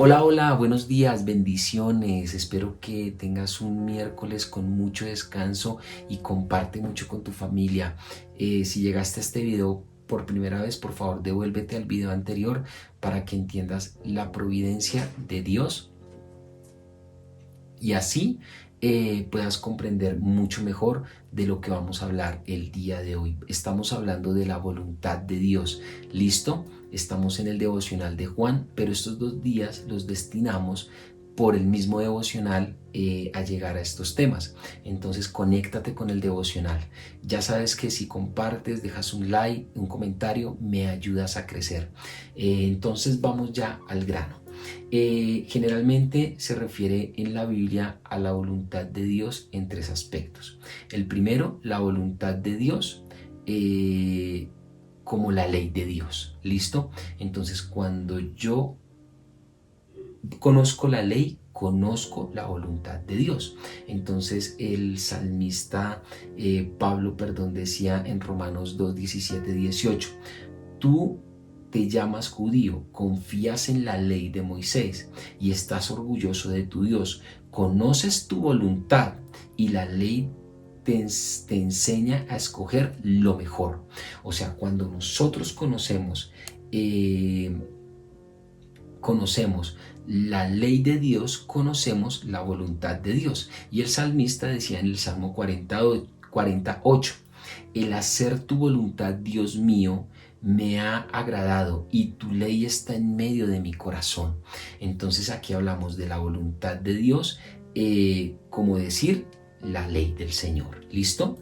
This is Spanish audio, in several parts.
Hola, hola, buenos días, bendiciones. Espero que tengas un miércoles con mucho descanso y comparte mucho con tu familia. Si llegaste a este video por primera vez, por favor, devuélvete al video anterior para que entiendas la providencia de Dios y así puedas comprender mucho mejor de lo que vamos a hablar el día de hoy. Estamos hablando de la voluntad de Dios. ¿Listo? Estamos en el devocional de Juan, pero estos 2 días los destinamos por el mismo devocional a llegar a estos temas. Entonces conéctate con el devocional. Ya sabes que si compartes, dejas un like, un comentario, me ayudas a crecer. Entonces vamos ya al grano. Generalmente se refiere en la Biblia a la voluntad de Dios en 3 aspectos. El primero, la voluntad de Dios como la ley de Dios. ¿Listo? Entonces, cuando yo conozco la ley, conozco la voluntad de Dios. Entonces el salmista Pablo, decía en Romanos 2, 17, 18, tú te llamas judío, confías en la ley de Moisés y estás orgulloso de tu Dios, conoces tu voluntad y la ley te enseña a escoger lo mejor. O sea, cuando nosotros conocemos la ley de Dios, conocemos la voluntad de Dios. Y el salmista decía en el Salmo 48, el hacer tu voluntad, Dios mío, me ha agradado y tu ley está en medio de mi corazón. Entonces aquí hablamos de la voluntad de Dios, como decir la ley del Señor. ¿Listo?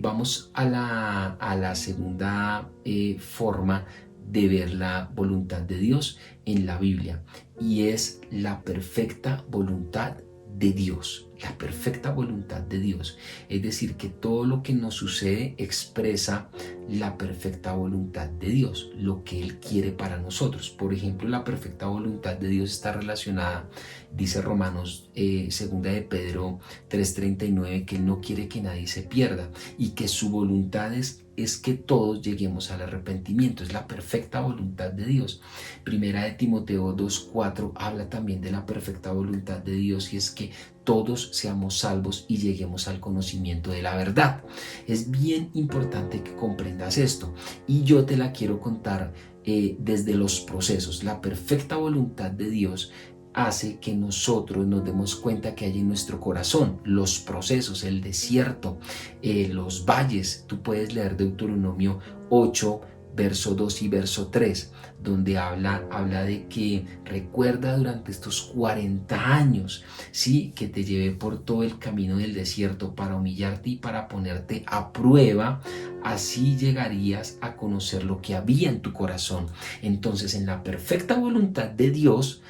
Vamos a la segunda forma de ver la voluntad de Dios en la Biblia, y es la perfecta voluntad de Dios, la perfecta voluntad de Dios. Es decir, que todo lo que nos sucede expresa la perfecta voluntad de Dios, lo que Él quiere para nosotros. Por ejemplo, la perfecta voluntad de Dios está relacionada, dice Romanos, segunda de Pedro 3:39, que Él no quiere que nadie se pierda y que su voluntad es que todos lleguemos al arrepentimiento. Es la perfecta voluntad de Dios. Primera de Timoteo 2:4 habla también de la perfecta voluntad de Dios, y es que todos seamos salvos y lleguemos al conocimiento de la verdad. Es bien importante que comprendas esto, y yo te la quiero contar desde los procesos. La perfecta voluntad de Dios hace que nosotros nos demos cuenta que hay en nuestro corazón los procesos, el desierto, los valles. Tú puedes leer Deuteronomio 8, verso 2 y verso 3, donde habla de que recuerda durante estos 40 años, ¿sí?, que te llevé por todo el camino del desierto para humillarte y para ponerte a prueba. Así llegarías a conocer lo que había en tu corazón. Entonces, en la perfecta voluntad de Dios,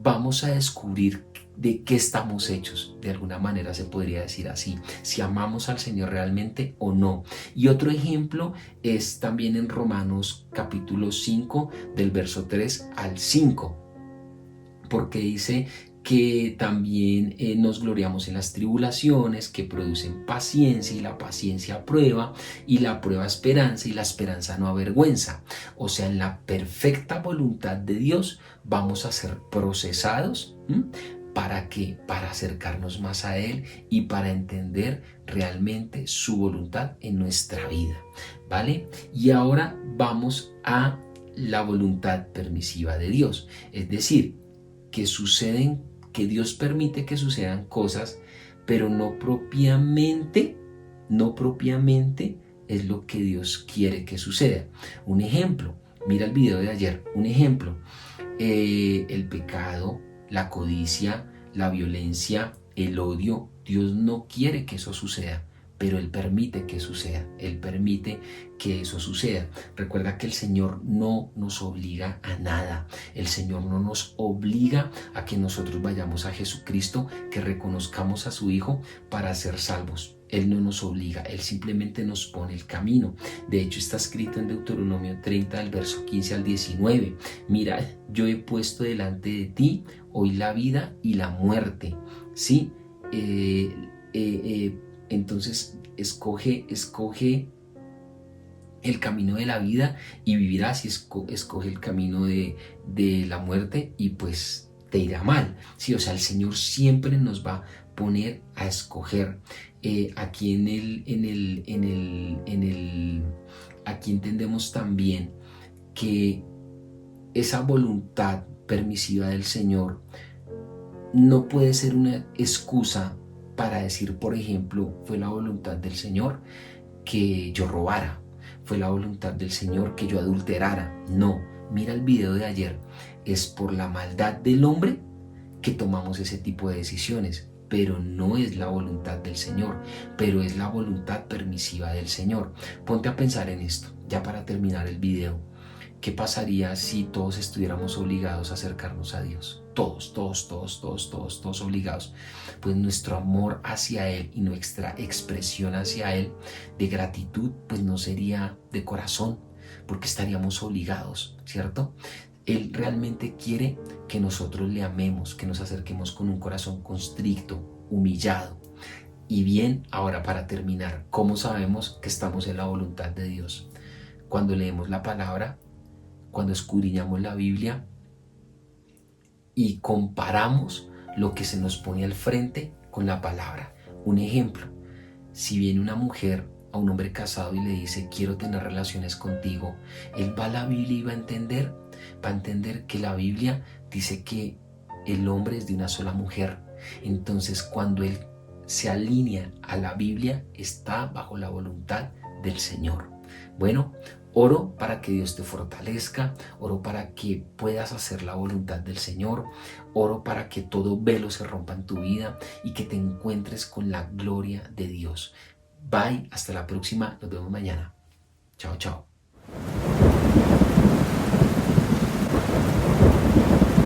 vamos a descubrir de qué estamos hechos. De alguna manera se podría decir así, si amamos al Señor realmente o no. Y otro ejemplo es también en Romanos capítulo 5, del verso 3 al 5, porque dice que también nos gloriamos en las tribulaciones que producen paciencia, y la paciencia prueba, y la prueba esperanza, y la esperanza no avergüenza. O sea, en la perfecta voluntad de Dios vamos a ser procesados. ¿Para qué? Para acercarnos más a Él y para entender realmente su voluntad en nuestra vida, ¿vale? Y ahora vamos a la voluntad permisiva de Dios, es decir, que Dios permite que sucedan cosas, pero no propiamente es lo que Dios quiere que suceda. Un ejemplo, mira el video de ayer, un ejemplo, el pecado, la codicia, la violencia, el odio. Dios no quiere que eso suceda, pero Él permite que suceda. Él permite que eso suceda. Recuerda que el Señor no nos obliga a nada. El Señor no nos obliga a que nosotros vayamos a Jesucristo, que reconozcamos a su Hijo para ser salvos. Él no nos obliga, Él simplemente nos pone el camino. De hecho, está escrito en Deuteronomio 30, del verso 15 al 19. Mira, yo he puesto delante de ti hoy la vida y la muerte. ¿Sí? Entonces, escoge el camino de la vida y vivirás, y escoge el camino de la muerte, y pues te irá mal. Sí, o sea, el Señor siempre nos va a poner a escoger. Aquí aquí entendemos también que esa voluntad permisiva del Señor no puede ser una excusa para decir, por ejemplo, fue la voluntad del Señor que yo robara, fue la voluntad del Señor que yo adulterara. No, mira el video de ayer, es por la maldad del hombre que tomamos ese tipo de decisiones, pero no es la voluntad del Señor, pero es la voluntad permisiva del Señor. Ponte a pensar en esto, ya para terminar el video. ¿Qué pasaría si todos estuviéramos obligados a acercarnos a Dios? Todos obligados. Pues nuestro amor hacia Él y nuestra expresión hacia Él de gratitud, pues no sería de corazón, porque estaríamos obligados, ¿cierto? Él realmente quiere que nosotros le amemos, que nos acerquemos con un corazón constricto, humillado. Y bien, ahora para terminar, ¿cómo sabemos que estamos en la voluntad de Dios? Cuando leemos la palabra, cuando escudriñamos la Biblia y comparamos lo que se nos pone al frente con la palabra. Un ejemplo, si viene una mujer a un hombre casado y le dice quiero tener relaciones contigo, él va a la Biblia y va a entender que la Biblia dice que el hombre es de una sola mujer. Entonces cuando él se alinea a la Biblia, está bajo la voluntad del Señor. Bueno, oro para que Dios te fortalezca, oro para que puedas hacer la voluntad del Señor, oro para que todo velo se rompa en tu vida y que te encuentres con la gloria de Dios. Bye, hasta la próxima, nos vemos mañana. Chao, chao.